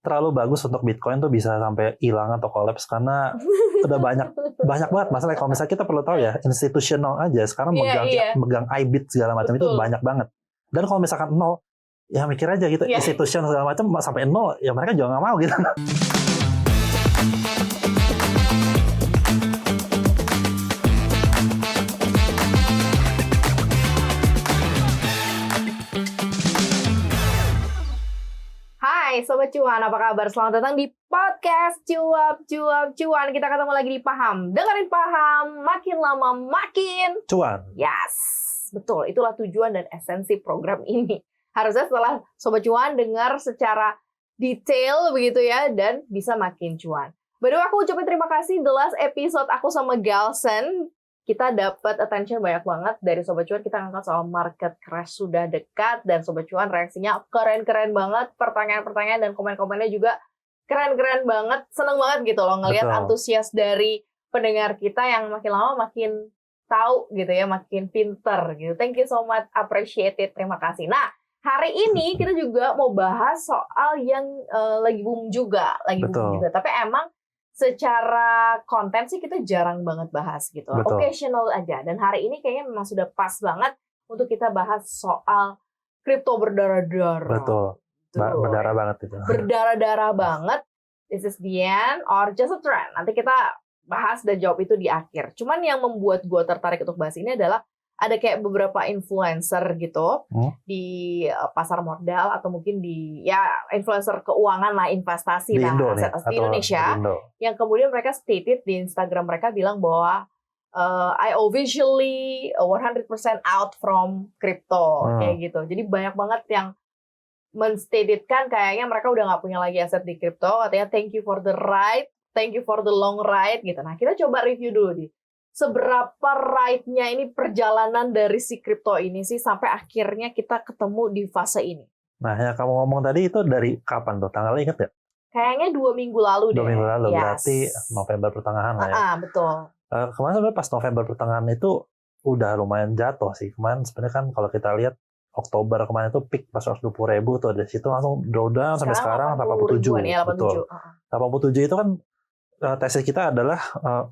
terlalu bagus untuk Bitcoin tuh bisa sampai hilang atau collapse karena udah banyak banget masalah. Kalau misalnya kita perlu tahu ya, institusional aja sekarang megang IBIT segala macam itu banyak banget. Dan kalau misalkan nol, ya mikir aja gitu, institusional segala macam sampai nol, ya mereka juga nggak mau gitu. Hai Sobat Cuan, apa kabar? Selamat datang di podcast Cuap Cuan. Kita ketemu lagi di Paham. Dengerin Paham, makin lama makin cuan. Yes, betul. Itulah tujuan dan esensi program ini. Harusnya setelah Sobat Cuan dengar secara detail begitu ya, dan bisa makin cuan. By the way, aku ucapin terima kasih. The last episode aku sama Galsen, kita dapat attention banyak banget dari Sobat Cuan. Kita ngangkat soal market crash sudah dekat, dan Sobat Cuan reaksinya keren-keren banget. Pertanyaan-pertanyaan dan komen-komennya juga keren-keren banget. Seneng banget gitu loh ngelihat antusias dari pendengar kita yang makin lama makin tahu gitu ya, makin pinter gitu. Thank you so much, appreciate it, terima kasih. Nah, hari ini kita juga mau bahas soal yang lagi boom juga, Tapi emang secara konten sih kita jarang banget bahas gitu. Occasional aja. Dan hari ini kayaknya memang sudah pas banget untuk kita bahas soal kripto berdarah-darah. Betul. Berdarah banget itu. Berdarah-darah banget. This is the end or just a trend. Nanti kita bahas dan jawab itu di akhir. Cuman yang membuat gue tertarik untuk bahas ini adalah ada kayak beberapa influencer gitu di pasar modal atau mungkin di influencer keuangan lah, investasi di lah, Indo di Indonesia, yang kemudian mereka stated di Instagram mereka bilang bahwa I officially 100% out from crypto kayak gitu. Jadi banyak banget yang menstatedkan kayaknya mereka udah nggak punya lagi aset di crypto, katanya thank you for the ride, thank you for the long ride gitu. Nah, kita coba review dulu nih. Seberapa ride-nya ini perjalanan dari si kripto ini sih sampai akhirnya kita ketemu di fase ini. Nah, yang kamu ngomong tadi itu dari kapan tuh? Tanggalnya inget ya? Kayaknya 2 minggu lalu deh. 2 minggu lalu, berarti November pertengahan lah ya. Betul. Kemarin sebenarnya pas November pertengahan itu udah lumayan jatuh sih. Kemarin sebenarnya kan kalau kita lihat Oktober kemarin itu peak pas 120.000 tuh, dari situ langsung drawdown sampai sekarang 87. Betul. 87 itu kan tesis kita adalah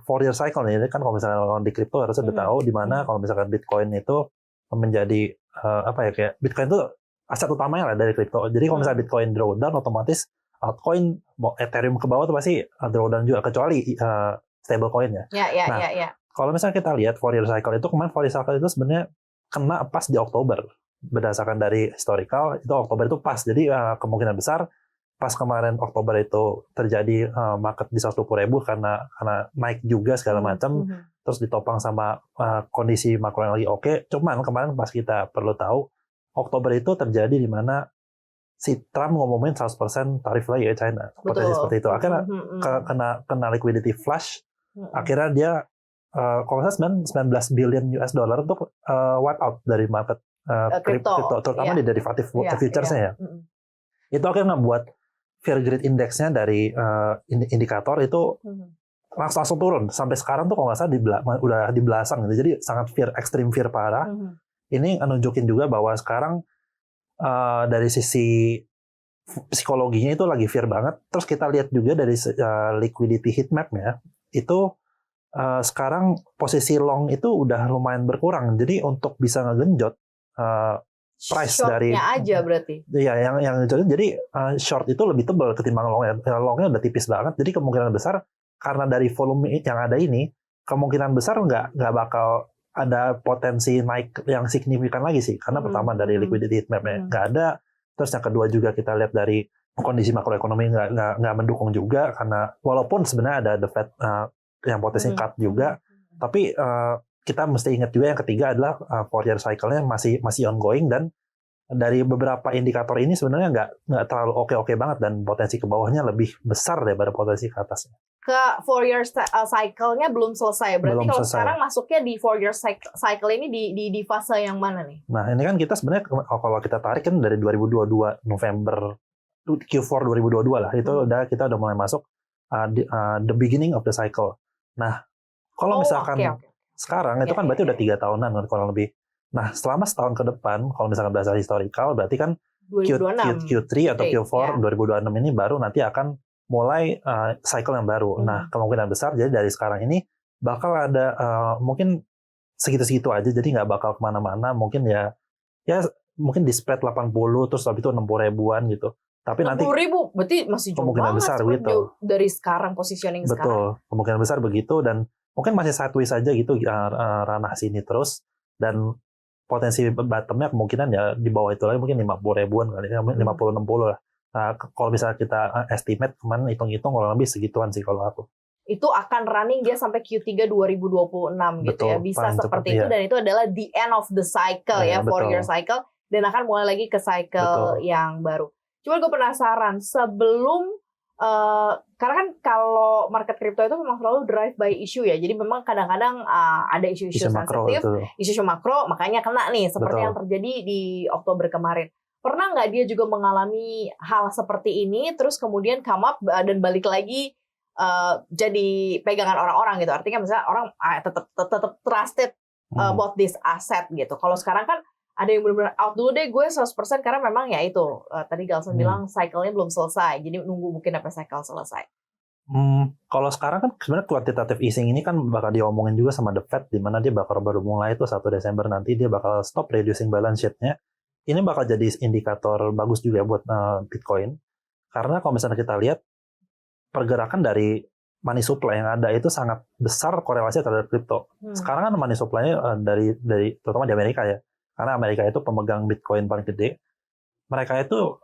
4-year cycle nih. Jadi kan kalau misalnya di kripto harusnya udah tahu di mana kalau misalkan Bitcoin itu menjadi kayak Bitcoin itu aset utamanya lah dari kripto. Jadi kalau misalnya Bitcoin drawdown, otomatis altcoin Ethereum ke bawah tuh pasti drawdown juga, kecuali stable coin ya. Kalau misalnya kita lihat 4-year cycle itu, kemarin 4-year cycle itu sebenarnya kena pas di Oktober. Berdasarkan dari historical, itu Oktober itu pas. Jadi kemungkinan besar pas kemarin Oktober itu terjadi market di 120.000 karena naik juga segala macam, terus ditopang sama kondisi makro yang lagi oke. Cuman kemarin pas kita perlu tahu, Oktober itu terjadi di mana si Trump ngomongin 100% tarif lagi ya China. Potensi seperti itu. Akhirnya kena liquidity flush. Akhirnya dia kalau saya 19 billion US dollar untuk wipe out dari market kripto, terutama di derivatif futures-nya ya. Itu akhirnya ngebuat fear greed index-nya dari indikator itu langsung turun. Sampai sekarang tuh kalau nggak salah udah di belasan gitu. Jadi sangat extreme fear parah. Ini nunjukin juga bahwa sekarang dari sisi psikologinya itu lagi fear banget. Terus kita lihat juga dari liquidity heat map-nya, itu sekarang posisi long itu udah lumayan berkurang. Jadi untuk bisa ngegenjot price dari aja berarti. Iya, yang jadi short itu lebih tebal ketimbang longnya. Longnya udah tipis banget. Jadi kemungkinan besar karena dari volume yang ada ini, kemungkinan besar nggak bakal ada potensi naik yang signifikan lagi sih. Karena pertama dari liquidity heatmap-nya nggak ada. Terus yang kedua juga kita lihat dari kondisi makroekonomi nggak mendukung juga, karena walaupun sebenarnya ada the Fed yang potensi cut juga, tapi kita mesti ingat juga yang ketiga adalah 4-year cycle-nya masih ongoing, dan dari beberapa indikator ini sebenarnya nggak terlalu oke banget, dan potensi ke bawahnya lebih besar daripada potensi ke atasnya. Ke 4-year cycle-nya belum selesai. Berarti kalau sekarang masuknya di 4-year cycle ini di fase yang mana nih? Nah, ini kan kita sebenarnya kalau kita tarik kan dari 2022 November Q4 2022 lah, itu kita udah mulai masuk the beginning of the cycle. Nah, kalau misalkan sekarang itu kan berarti udah 3 tahunan kan kurang lebih. Nah, selama setahun ke depan, kalau misalkan berdasarkan historical, berarti kan 2026. Q3 atau Q4 2026 ini baru nanti akan mulai cycle yang baru. Nah, kemungkinan besar jadi dari sekarang ini bakal ada mungkin segitu-segitu aja, jadi nggak bakal kemana-mana. Mungkin ya mungkin di spread 80 terus habis itu 60 ribuan gitu. Tapi 60 nanti ribu berarti masih jauh kemungkinan banget besar gitu. dari sekarang positioning betul, sekarang. Kemungkinan besar begitu, dan mungkin masih sideways saja gitu ranah sini terus, dan potensi bottomnya kemungkinan ya di bawah itu lagi mungkin 50 ribuan kali, 50-60 lah. Nah, kalau misalnya kita estimate kemarin hitung-hitung kalau lebih segituan sih kalau aku. Itu akan running dia sampai Q3 2026 gitu ya. Bisa seperti itu, dan itu adalah the end of the cycle ya, 4-year cycle, dan akan mulai lagi ke cycle yang baru. Cuma gue penasaran, sebelum karena kan kalau market crypto itu memang selalu drive by issue ya, jadi memang kadang-kadang ada isu-isu sensitif, isu makro, makanya kena nih seperti yang terjadi di Oktober kemarin. Pernah nggak dia juga mengalami hal seperti ini, terus kemudian come up dan balik lagi jadi pegangan orang-orang gitu? Artinya misalnya orang tetap trusted about this asset gitu. Kalau sekarang kan ada yang benar-benar out dulu deh, gue 100% karena memang ya itu tadi Galson bilang cycle-nya belum selesai, jadi nunggu mungkin sampai cycle selesai. Kalau sekarang kan sebenarnya quantitative easing ini kan bakal diomongin juga sama The Fed, di mana dia bakal baru mulai itu 1 Desember nanti dia bakal stop reducing balance sheet-nya. Ini bakal jadi indikator bagus juga buat Bitcoin, karena kalau misalnya kita lihat pergerakan dari money supply yang ada itu sangat besar korelasinya terhadap kripto. Sekarang kan money supply-nya dari terutama di Amerika ya, karena Amerika itu pemegang Bitcoin paling gede. Mereka itu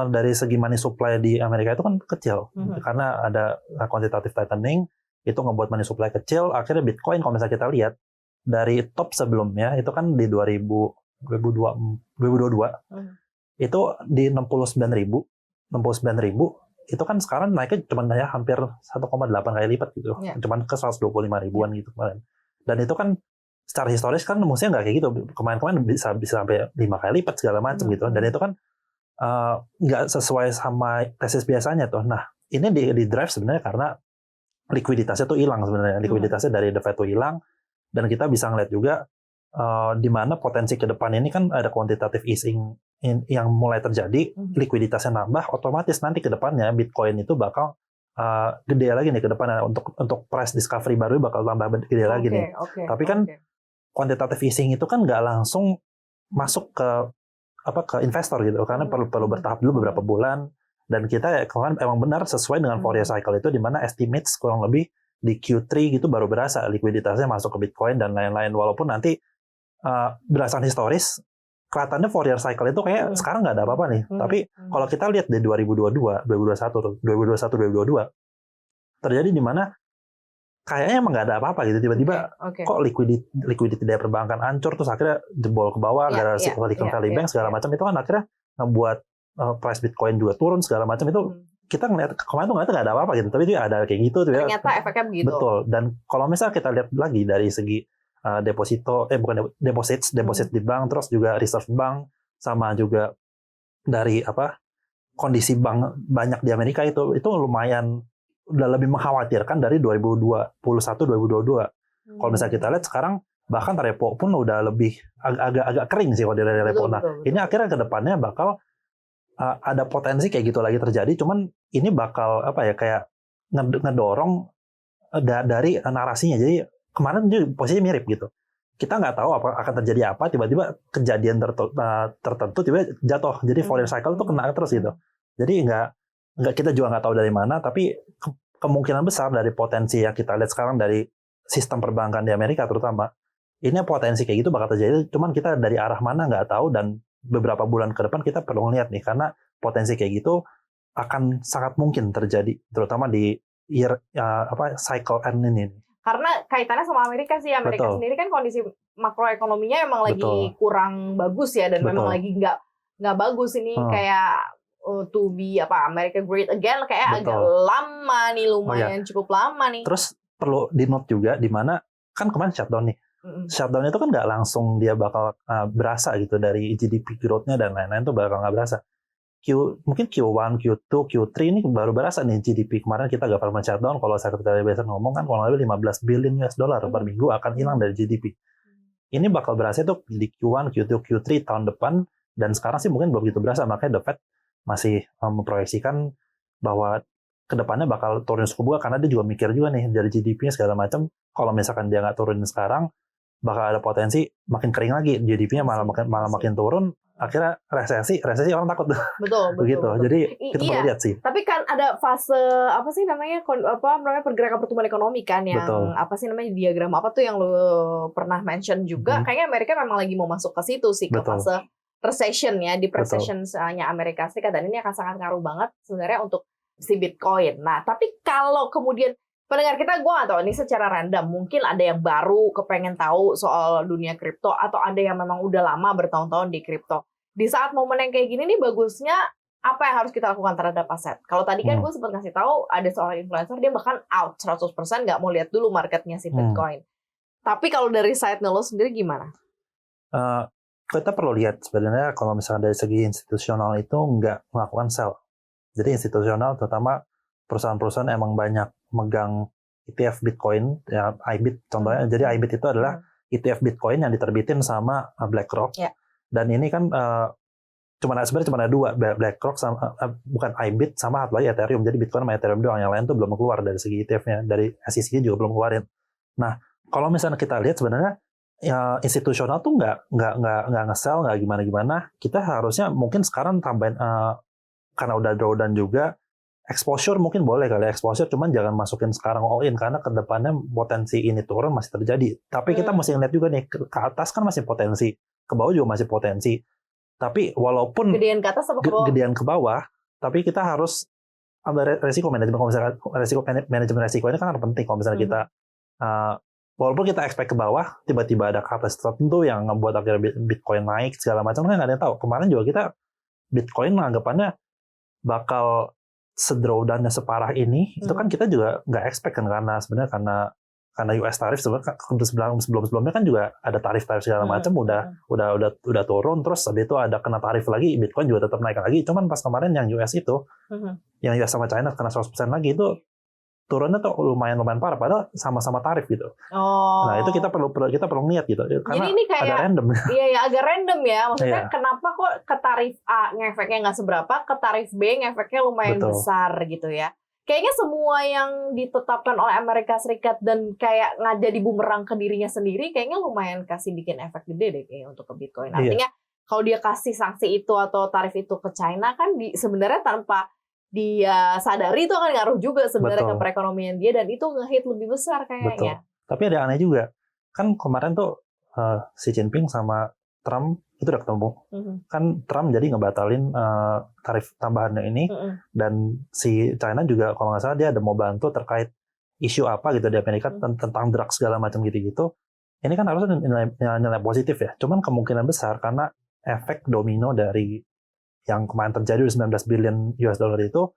dari segi money supply di Amerika itu kan kecil, karena ada quantitative tightening, itu ngebuat money supply kecil. Akhirnya Bitcoin kalau misalnya kita lihat dari top sebelumnya itu kan di 2022 itu di 69.000 itu kan sekarang naiknya cuma ya hampir 1,8 kali lipat gitu, cuman ke 125 ribuan gitu kemarin. Dan itu kan secara historis kan mestinya nggak kayak gitu, kemarin bisa sampai 5 kali lipat segala macam gitu, dan itu kan nggak sesuai sama tesis biasanya tuh. Nah, ini di drive sebenarnya karena likuiditasnya tuh hilang sebenarnya, likuiditasnya dari The Fed tuh hilang, dan kita bisa ngeliat juga di mana potensi ke depan ini kan ada quantitative easing yang mulai terjadi, likuiditasnya nambah, otomatis nanti ke depannya Bitcoin itu bakal gede lagi nih ke depannya, untuk price discovery baru bakal tambah gede lagi nih. Tapi kan quantitative easing itu kan nggak langsung masuk ke investor gitu, karena perlu bertahap dulu beberapa bulan, dan kita ya kemarin emang benar sesuai dengan 4-year cycle itu, di mana estimates kurang lebih di Q3 gitu baru berasa likuiditasnya masuk ke Bitcoin dan lain-lain, walaupun nanti berdasarkan historis kelihatannya 4-year cycle itu kayak sekarang nggak ada apa-apa nih. Tapi kalau kita lihat di 2021 terjadi di mana kayaknya emang nggak ada apa-apa gitu, tiba-tiba kok liquidity dari perbankan hancur, terus akhirnya jebol ke bawah gara-gara Silicon Valley Bank segala macam, itu kan akhirnya ngebuat price Bitcoin juga turun segala macam. Itu kita ngeliat kemarin tuh nggak ada apa-apa gitu, tapi itu ada kayak gitu. Ternyata efeknya begitu. Betul. Dan kalau misalnya kita lihat lagi dari segi deposit di bank, terus juga reserve bank, sama juga dari kondisi bank banyak di Amerika itu lumayan udah lebih mengkhawatirkan dari 2021-2022. Kalau misalnya kita lihat sekarang bahkan repo pun udah lebih agak kering sih kalau dari repo. Nah, ini akhirnya ke depannya bakal ada potensi kayak gitu lagi terjadi, cuman ini bakal kayak ngedorong dari narasinya. Jadi kemarin juga posisinya mirip gitu. Kita nggak tahu apa akan terjadi apa, tiba-tiba kejadian tertentu tiba-tiba jatuh. Jadi 4-year cycle itu kena terus gitu. Jadi nggak kita juga nggak tahu dari mana, tapi kemungkinan besar dari potensi yang kita lihat sekarang dari sistem perbankan di Amerika terutama, ini potensi kayak gitu bakal terjadi. Cuman kita dari arah mana nggak tahu, dan beberapa bulan ke depan kita perlu ngeliat nih, karena potensi kayak gitu akan sangat mungkin terjadi, terutama di cycle end ini. Karena kaitannya sama Amerika sih, Amerika sendiri kan kondisi makroekonominya emang lagi kurang bagus ya, dan memang lagi nggak bagus ini kayak to be America great again kayak agak lama nih, lumayan cukup lama nih. Terus perlu di note juga di mana kan kemarin shutdown nih. Shutdown itu kan nggak langsung dia bakal berasa gitu dari GDP growth-nya dan lain-lain tuh bakal nggak berasa. Mungkin Q1, Q2, Q3 ini baru berasa nih GDP. Kemarin kita government shutdown, kalau Secretary Bessent ngomong kan kurang lebih $15 billion per minggu akan hilang dari GDP. Ini bakal berasa tuh di Q1, Q2, Q3 tahun depan, Dan sekarang sih mungkin belum begitu berasa, makanya The Fed masih memproyeksikan bahwa kedepannya bakal turun suku bunga karena dia juga mikir juga nih dari GDP-nya segala macam. Kalau misalkan dia nggak turunin sekarang, bakal ada potensi makin kering lagi, GDP-nya malah makin turun. Akhirnya resesi orang takut. Betul. Begitu. Betul. Jadi kita perlu lihat sih. Tapi kan ada fase apa sih namanya pergerakan pertumbuhan ekonomi kan yang Betul. apa sih namanya diagram apa tuh yang lo pernah mention juga. Kayaknya Amerika memang lagi mau masuk ke situ sih, ke fase recession ya, di recession-nya Amerika Serikat, dan ini akan sangat ngaruh banget sebenarnya untuk si Bitcoin. Nah, tapi kalau kemudian pendengar kita, gue nggak tahu ini secara random, mungkin ada yang baru kepengen tahu soal dunia kripto, atau ada yang memang udah lama bertahun-tahun di kripto. Di saat momen yang kayak gini nih, bagusnya apa yang harus kita lakukan terhadap aset? Kalau tadi kan gue sempat ngasih tahu ada seorang influencer, dia bahkan out 100%, nggak mau lihat dulu marketnya si Bitcoin. Tapi kalau dari side-nya lo sendiri gimana? Kita perlu lihat sebenarnya kalau misalnya dari segi institusional itu nggak melakukan sell. Jadi institusional terutama perusahaan-perusahaan emang banyak megang ETF Bitcoin, ya IBIT contohnya. Jadi IBIT itu adalah ETF Bitcoin yang diterbitin sama BlackRock. Dan ini kan sebenarnya cuma ada dua, BlackRock sama bukan IBIT sama satu lagi Ethereum. Jadi Bitcoin sama Ethereum doang, yang lain tuh belum keluar dari segi ETF-nya, dari SEC juga belum keluarin. Nah, kalau misalnya kita lihat sebenarnya ya, institusional tuh nggak nge-sell, nggak gimana-gimana. Kita harusnya mungkin sekarang tambahin karena udah drawdown juga, exposure mungkin boleh kali exposure, cuman jangan masukin sekarang all in karena kedepannya potensi ini turun masih terjadi. Tapi kita mesti ngeliat juga nih, ke atas kan masih potensi, ke bawah juga masih potensi. Tapi walaupun gedean ke atas apa ke bawah? Gedean ke bawah, tapi kita harus ambil resiko manajemen. Kalau misalnya manajemen resiko ini kan penting. Kalau misalnya kita walaupun kita expect ke bawah, tiba-tiba ada katalis tertentu yang ngebuat akhirnya Bitcoin naik segala macam, kan nggak ada yang tahu. Kemarin juga kita Bitcoin anggapannya bakal sedrawdown-nya separah ini, itu kan kita juga nggak expect kan, karena sebenarnya karena US tarif sebenarnya sebelum-sebelumnya kan juga ada tarif segala macam, udah turun, terus habis itu ada kena tarif lagi, Bitcoin juga tetap naik lagi. Cuman pas kemarin yang US itu, yang US sama China kena 100% lagi, itu turunnya tuh lumayan parah, padahal sama-sama tarif gitu. Nah itu kita perlu lihat gitu, karena jadi ini kayak agak random. Iya ya, agak random ya. Maksudnya kenapa kok ke tarif A ngefeknya nggak seberapa, ke tarif B ngefeknya lumayan besar gitu ya. Kayaknya semua yang ditetapkan oleh Amerika Serikat dan kayak nggak jadi bumerang ke dirinya sendiri, kayaknya lumayan kasih bikin efek gede deh kayaknya untuk ke Bitcoin. Artinya kalau dia kasih sanksi itu atau tarif itu ke China kan sebenarnya tanpa dia sadari itu akan ngaruh juga sebenarnya ke perekonomian dia, dan itu nge-hit lebih besar kayaknya. Betul. Tapi ada aneh juga. Kan kemarin tuh Xi Jinping sama Trump itu udah ketemu. Kan Trump jadi ngebatalin tarif tambahannya ini, dan si China juga kalau nggak salah dia ada mau bantu terkait isu apa gitu di Amerika tentang drugs segala macam gitu-gitu. Ini kan harusnya nilai positif ya. Cuman kemungkinan besar karena efek domino dari yang kemarin terjadi di 19 billion US dollar itu,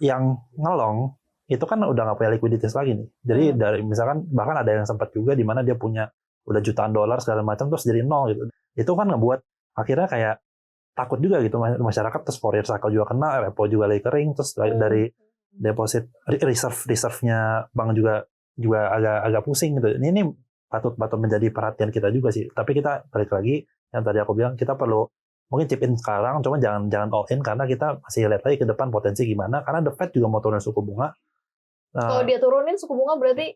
yang ngelong itu kan udah nggak punya likuiditas lagi nih. Jadi dari misalkan bahkan ada yang sempat juga di mana dia punya udah jutaan dolar segala macam terus jadi nol gitu. Itu kan ngebuat akhirnya kayak takut juga gitu masyarakat, terus foreign cycle juga kena, repo juga lagi kering, terus dari deposit reserve-nya bank juga agak pusing gitu. Ini patut menjadi perhatian kita juga sih. Tapi kita balik lagi yang tadi aku bilang, kita perlu mungkin chip in sekarang, cuma jangan all in karena kita masih lihat lagi ke depan potensi gimana. Karena The Fed juga mau turun suku bunga. Kalau dia turunin suku bunga berarti,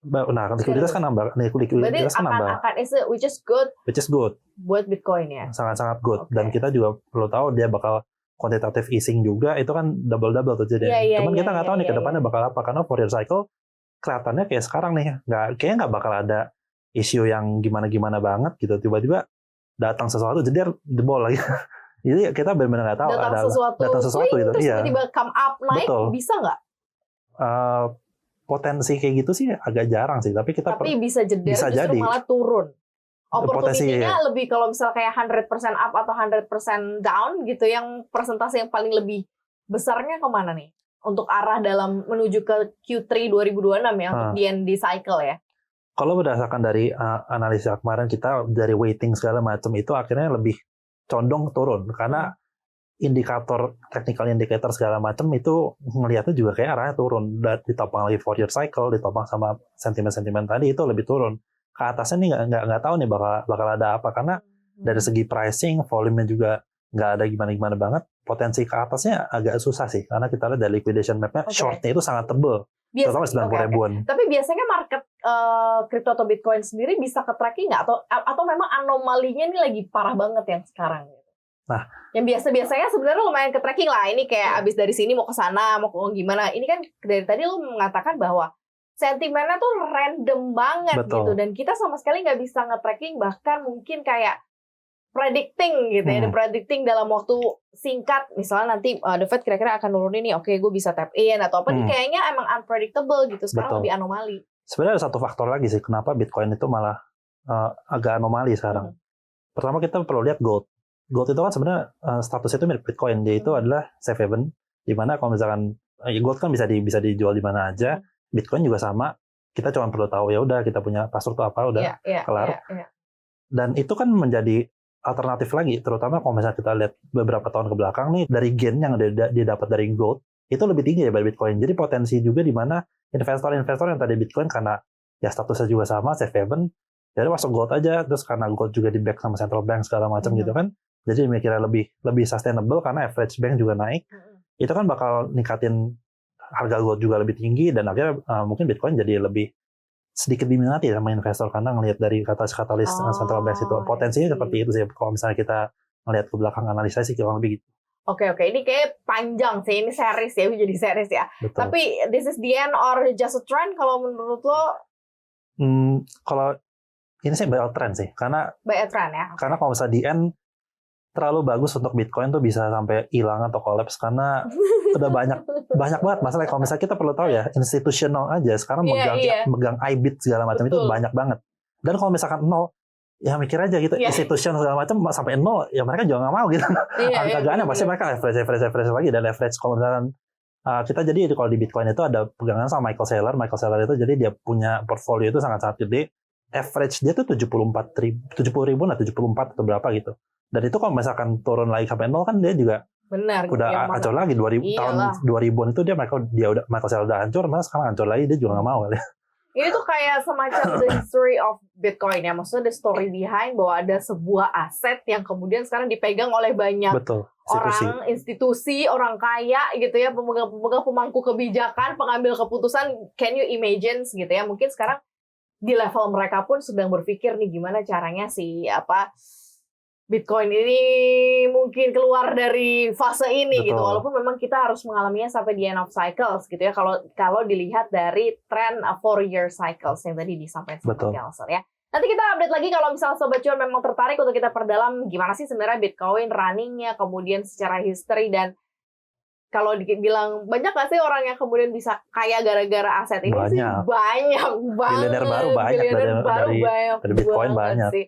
likuiditas kan nambah. Likuiditas kan nambah. Which is good. Buat Bitcoin ya. Sangat-sangat good. Dan kita juga perlu tahu dia bakal quantitative easing juga. Itu kan double tuh jadi. Cuman kita nggak tahu nih ke depannya bakal apa, karena Fourier cycle kelihatannya kayak sekarang nih, kayaknya nggak bakal ada isu yang gimana-gimana banget gitu. Tiba-tiba datang sesuatu jadi jebol lagi. Jadi kita benar-benar nggak tahu datang sesuatu gitu. Terus tiba-tiba come up naik. Betul. Bisa nggak? Potensi kayak gitu sih agak jarang sih, tapi bisa jadi malah turun. Opportunity-nya lebih kalau misal kayak 100% up atau 100% down gitu, yang persentase yang paling lebih besarnya kemana nih? Untuk arah dalam menuju ke Q3 2026 ya, untuk di end cycle ya. Kalau berdasarkan dari analisa kemarin kita dari weighting segala macam itu akhirnya lebih condong turun karena indikator technical indicator segala macam itu ngelihatnya juga kayak arahnya turun, ditopang lagi 4-year cycle, ditopang sama sentimen tadi itu lebih turun. Ke atasnya nih nggak tahu nih bakal ada apa, karena Dari segi pricing, volume-nya juga nggak ada gimana-gimana banget. Potensi ke atasnya agak susah sih, karena kita lihat dari liquidation map-nya, short-nya itu sangat tebel. Terutama 90 ribuan. Tapi biasanya market crypto atau Bitcoin sendiri bisa ke-tracking nggak? Atau memang anomalinya ini lagi parah banget yang sekarang? Nah, yang biasanya sebenarnya lumayan ke-tracking lah. Ini kayak abis dari sini mau ke sana, mau gimana. Ini kan dari tadi lu mengatakan bahwa sentimennya tuh random banget gitu. Dan kita sama sekali nggak bisa nge-tracking, bahkan mungkin kayak predicting gitu ya, predicting dalam waktu singkat, misalnya nanti The Fed kira-kira akan nurunin nih, oke gue bisa tap in atau apa, ini kayaknya emang unpredictable gitu, sekarang lebih anomali. Sebenarnya ada satu faktor lagi sih, kenapa Bitcoin itu malah agak anomali sekarang. Pertama kita perlu lihat gold. Gold itu kan sebenarnya statusnya itu mirip Bitcoin, dia itu adalah safe haven, di mana kalau misalkan gold kan bisa dijual di mana aja, Bitcoin juga sama, kita cuma perlu tahu ya udah kita punya password atau apa, udah kelar. Dan itu kan menjadi alternatif lagi, terutama kalau misalnya kita lihat beberapa tahun ke belakang nih, dari gain yang dia dapat dari gold, itu lebih tinggi daripada Bitcoin. Jadi potensi juga di mana investor-investor yang tadi Bitcoin karena ya statusnya juga sama, safe haven, jadi masuk gold aja, terus karena gold juga di back sama central bank segala macam gitu kan, jadi mikirnya lebih sustainable karena average bank juga naik, itu kan bakal ningkatin harga gold juga lebih tinggi, dan akhirnya mungkin Bitcoin jadi lebih sedikit diminati sama investor karena ngelihat dari katalis central bank itu potensinya seperti itu sih kalau misalnya kita ngelihat ke belakang analisa sih kurang lebih gitu. Oke, ini kayak panjang sih, ini series ya, jadi series ya. Betul. Tapi this is the end or just a trend kalau menurut lo? Kalau ini sih buy out trend sih, karena buy out trend ya. Karena kalau misalnya di end terlalu bagus untuk Bitcoin tuh bisa sampai hilang atau collapse karena udah banyak banget masalah. Kalau misalnya kita perlu tahu ya, institutional aja sekarang megang IBIT segala macam itu banyak banget. Dan kalau misalkan nol, ya mikir aja gitu, institutional segala macam sampai nol, ya mereka juga nggak mau gitu. Agak aneh, pasti mereka average lagi, dan average kalau misalkan kita jadi kalau di Bitcoin itu ada pegangan sama Michael Saylor. Michael Saylor itu jadi dia punya portfolio itu sangat gede. Average dia tuh 70 ribu lah, 74 atau berapa gitu. Dan itu kalau misalkan turun lagi sampai nol kan dia juga udah hancur lagi. 2000 tahun 2000-an itu Michael Saylor udah hancur, malah sekarang hancur lagi, dia juga nggak mau kali. Ini tuh kayak semacam the history of Bitcoin ya, maksudnya the story behind bahwa ada sebuah aset yang kemudian sekarang dipegang oleh banyak orang, institusi, orang kaya gitu ya, pemegang pemangku kebijakan, pengambil keputusan. Can you imagine gitu ya? Mungkin sekarang di level mereka pun sedang berpikir nih gimana caranya Bitcoin ini mungkin keluar dari fase ini gitu, walaupun memang kita harus mengalaminya sampai di end of cycles gitu ya, kalau dilihat dari tren 4-year cycles yang tadi disampaikan sama Gelson ya. Nanti kita update lagi kalau misalnya Sobat Cuan memang tertarik untuk kita perdalam gimana sih sebenarnya Bitcoin runningnya, kemudian secara history, dan kalau dibilang banyak nggak sih orang yang kemudian bisa kaya gara-gara aset ini? Sih banyak banget. Miliuner baru banyak dari Bitcoin banyak sih.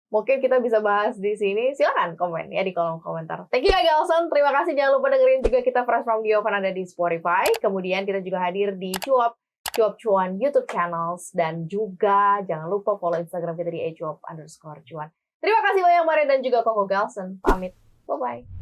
Mungkin kita bisa bahas di sini. Silakan komen ya di kolom komentar. Thank you ya Gelson. Terima kasih. Jangan lupa dengerin juga kita Fresh From The Oven ada di Spotify. Kemudian kita juga hadir di Cuap Cuan YouTube channels. Dan juga jangan lupa follow Instagram kita di @cuap_cuan. Terima kasih banyak Maria dan juga Koko Gelson. Pamit. Bye-bye.